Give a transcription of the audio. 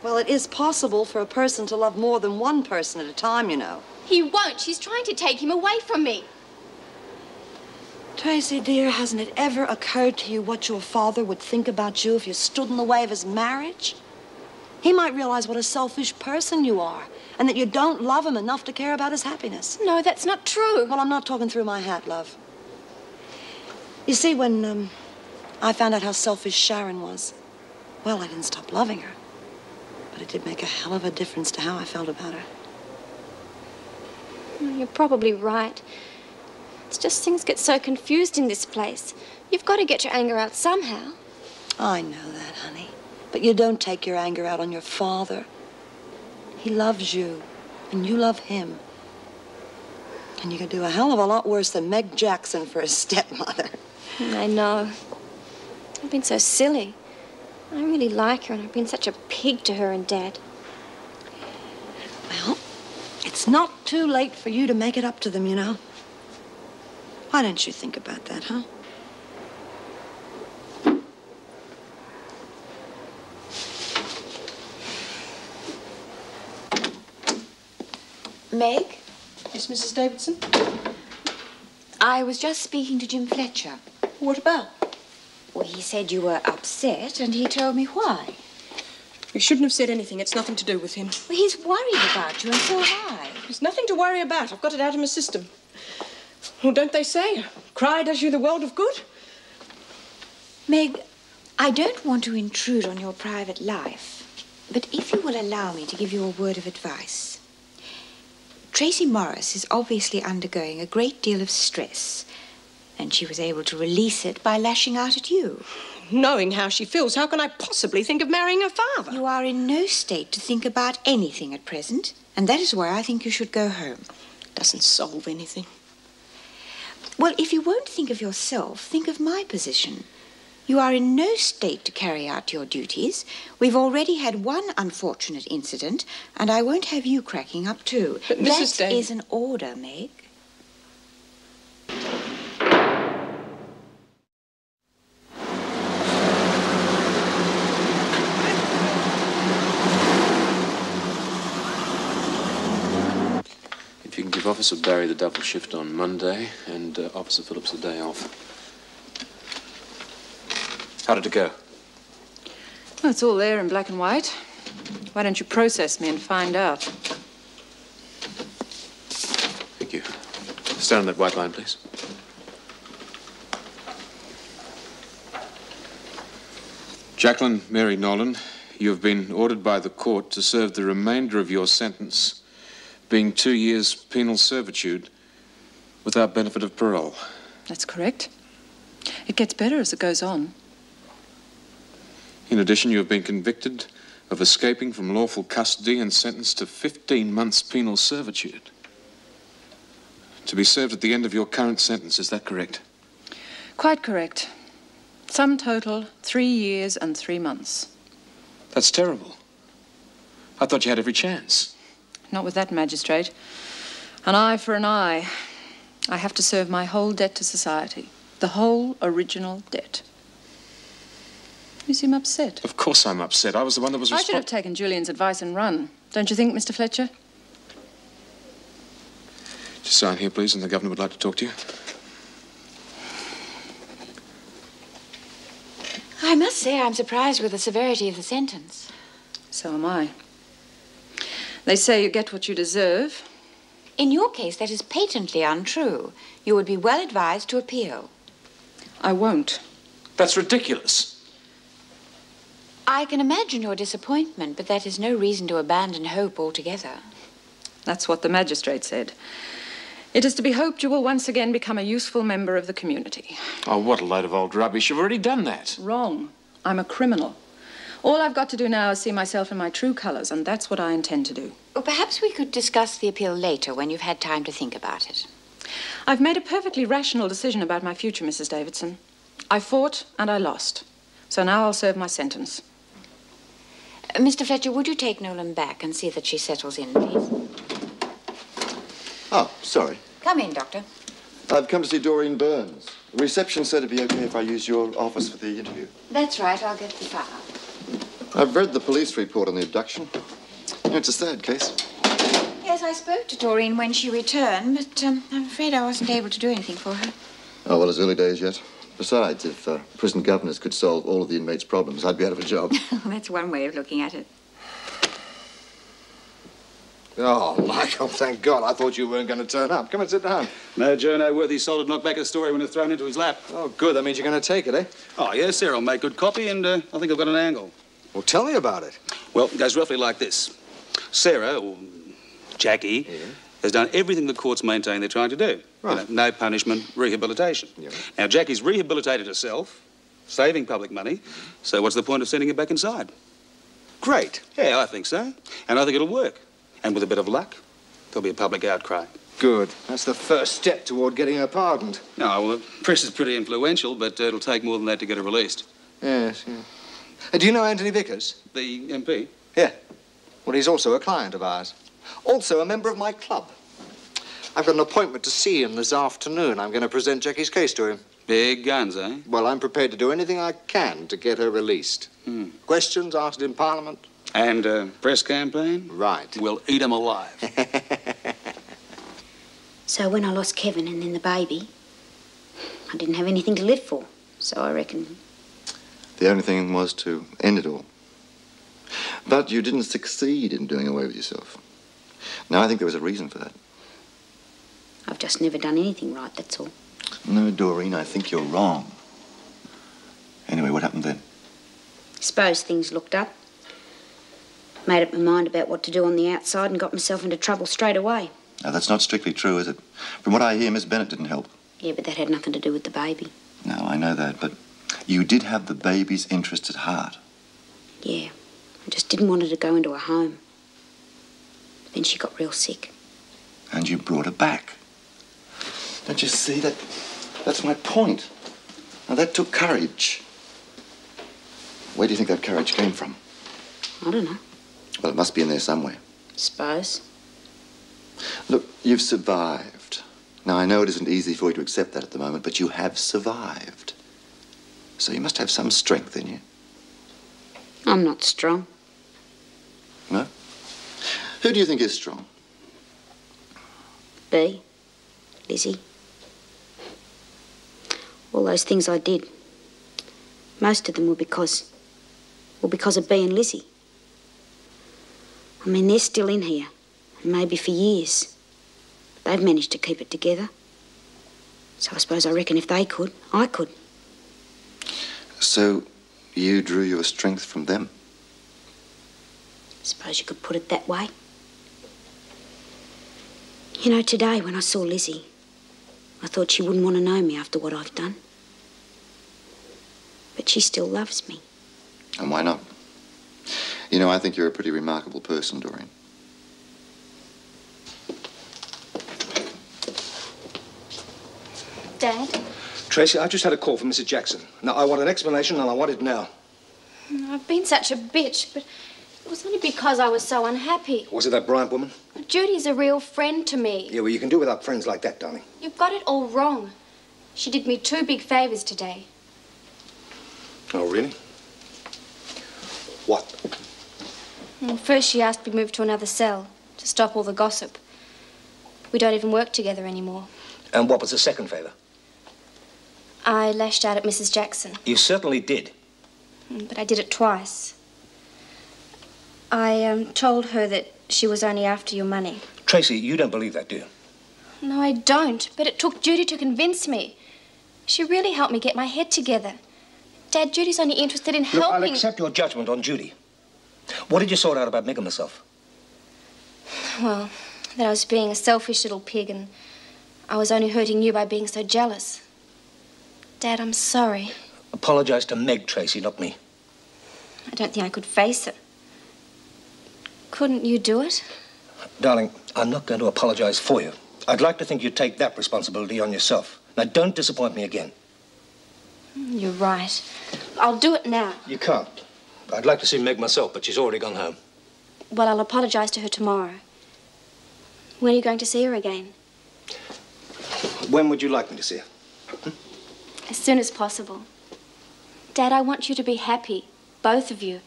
Well, it is possible for a person to love more than one person at a time, you know. He won't. She's trying to take him away from me. Tracy, dear, hasn't it ever occurred to you what your father would think about you if you stood in the way of his marriage? He might realize what a selfish person you are and that you don't love him enough to care about his happiness. No, that's not true. Well, I'm not talking through my hat, love. You see, when I found out how selfish Sharon was, well, I didn't stop loving her. But it did make a hell of a difference to how I felt about her. You're probably right. It's just things get so confused in this place. You've got to get your anger out somehow. I know that, honey. But you don't take your anger out on your father. He loves you, and you love him. And you could do a hell of a lot worse than Meg Jackson for a stepmother. I know. I've been so silly. I really like her, and I've been such a pig to her and Dad. Well, it's not too late for you to make it up to them, you know. Why don't you think about that, huh? Meg? Yes, Mrs. Davidson? I was just speaking to Jim Fletcher. What about? Well, he said you were upset, and he told me why. You shouldn't have said anything. It's nothing to do with him. Well, he's worried about you, and so am I. There's nothing to worry about. I've got it out of my system. Well, don't they say, cry does you the world of good? Meg, I don't want to intrude on your private life, but if you will allow me to give you a word of advice. Tracy Morris is obviously undergoing a great deal of stress, and she was able to release it by lashing out at you. Knowing how she feels, how can I possibly think of marrying her father? You are in no state to think about anything at present, and that is why I think you should go home. Doesn't solve anything. Well, if you won't think of yourself, think of my position. You are in no state to carry out your duties. We've already had one unfortunate incident, and I won't have you cracking up too. But Mrs. That is an order, Meg. If you can give Officer Barry the double shift on Monday and Officer Phillips the day off. How did it go? Well, it's all there in black and white. Why don't you process me and find out? Thank you. Stand on that white line, please. Jacqueline Mary Nolan, you have been ordered by the court to serve the remainder of your sentence, being 2 years penal servitude without benefit of parole. That's correct. It gets better as it goes on. In addition, you have been convicted of escaping from lawful custody and sentenced to 15 months penal servitude. To be served at the end of your current sentence, is that correct? Quite correct. Sum total, 3 years and 3 months. That's terrible. I thought you had every chance. Not with that magistrate. An eye for an eye. I have to serve my whole debt to society. The whole original debt. You seem upset. Of course I'm upset. I was the one that was I should have taken Julian's advice and run. Don't you think, Mr. Fletcher? Just sign here, please, and the governor would like to talk to you. I must say I'm surprised with the severity of the sentence. So am I. They say you get what you deserve. In your case, that is patently untrue. You would be well advised to appeal. I won't. That's ridiculous. I can imagine your disappointment, but that is no reason to abandon hope altogether. That's what the magistrate said. It is to be hoped you will once again become a useful member of the community. Oh, what a load of old rubbish. You've already done that. Wrong. I'm a criminal. All I've got to do now is see myself in my true colours, and that's what I intend to do. Well, perhaps we could discuss the appeal later when you've had time to think about it. I've made a perfectly rational decision about my future, Mrs. Davidson. I fought and I lost. So now I'll serve my sentence. Mr. Fletcher, would you take Nolan back and see that she settles in, please? Oh, sorry. Come in, Doctor. I've come to see Doreen Burns. The reception said it'd be okay if I used your office for the interview. That's right. I'll get the file. I've read the police report on the abduction. It's a sad case. Yes, I spoke to Doreen when she returned, but I'm afraid I wasn't able to do anything for her. Oh, well, it's early days yet. Besides, if prison governors could solve all of the inmates' problems, I'd be out of a job. That's one way of looking at it. Oh, Michael, thank God. I thought you weren't going to turn up. Come and sit down. No, Joe Worthy solid knocked back a story when it was thrown into his lap. Oh, good. That means you're going to take it, eh? Oh, yes, Sarah will make good copy, and I think I've got an angle. Well, tell me about it. Well, it goes roughly like this. Sarah, or Jackie, has done everything the courts maintain they're trying to do. Right. You know, no punishment, rehabilitation. Yeah. Now, Jackie's rehabilitated herself, saving public money, so what's the point of sending her back inside? Great. Yeah, I think so. And I think it'll work. And with a bit of luck, there'll be a public outcry. Good. That's the first step toward getting her pardoned. No, well, the press is pretty influential, but it'll take more than that to get her released. Yes, yeah. Do you know Anthony Vickers? The MP? Yeah. Well, he's also a client of ours. Also a member of my club. I've got an appointment to see him this afternoon. I'm going to present Jackie's case to him. Big guns, eh? Well, I'm prepared to do anything I can to get her released. Questions asked in Parliament? And press campaign? Right. We'll eat 'em alive. So when I lost Kevin and then the baby, I didn't have anything to live for. So I reckon... The only thing was to end it all. But you didn't succeed in doing away with yourself. Now, I think there was a reason for that. I've just never done anything right, that's all. No, Doreen, I think you're wrong. Anyway, what happened then? Suppose things looked up. Made up my mind about what to do on the outside and got myself into trouble straight away. Now, that's not strictly true, is it? From what I hear, Miss Bennett didn't help. Yeah, but that had nothing to do with the baby. No, I know that, but you did have the baby's interests at heart. Yeah, I just didn't want her to go into a home. Then she got real sick. And you brought her back. Don't you see that? That's my point. Now, that took courage. Where do you think that courage came from? I don't know. Well, it must be in there somewhere. Suppose. Look, you've survived. Now, I know it isn't easy for you to accept that at the moment, but you have survived. So you must have some strength in you. I'm not strong. No? Who do you think is strong? Bea, Lizzie. All those things I did. Most of them were because of Bea and Lizzie. I mean, they're still in here, and maybe for years. They've managed to keep it together. So I reckon if they could, I could. So you drew your strength from them? Suppose you could put it that way. You know, today when I saw Lizzie, I thought she wouldn't want to know me after what I've done. But she still loves me. And why not? You know, I think you're a pretty remarkable person, Doreen. Dad? Tracy, I just had a call from Mrs. Jackson. Now, I want an explanation, and I want it now. I've been such a bitch, but it was only because I was so unhappy. Was it that Bryant woman? Judy's a real friend to me. Yeah, well, you can do without friends like that, darling. You've got it all wrong. She did me 2 big favors today. Oh, really? What? Well, first she asked me to move to another cell to stop all the gossip. We don't even work together anymore. And what was the second favor? I lashed out at Mrs. Jackson. You certainly did. But I did it twice. I told her that she was only after your money. Tracy, you don't believe that, do you? No, I don't. But it took Judy to convince me. She really helped me get my head together. Dad, Judy's only interested in helping... Look, I'll accept your judgment on Judy. What did you sort out about Meg and myself? Well, that I was being a selfish little pig and I was only hurting you by being so jealous. Dad, I'm sorry. Apologize to Meg, Tracy, not me. I don't think I could face it. Couldn't you do it? Darling, I'm not going to apologize for you. I'd like to think you'd take that responsibility on yourself. Now, don't disappoint me again. You're right. I'll do it now. You can't. I'd like to see Meg myself, but she's already gone home. Well, I'll apologize to her tomorrow. When are you going to see her again? When would you like me to see her? As soon as possible. Dad, I want you to be happy. Both of you.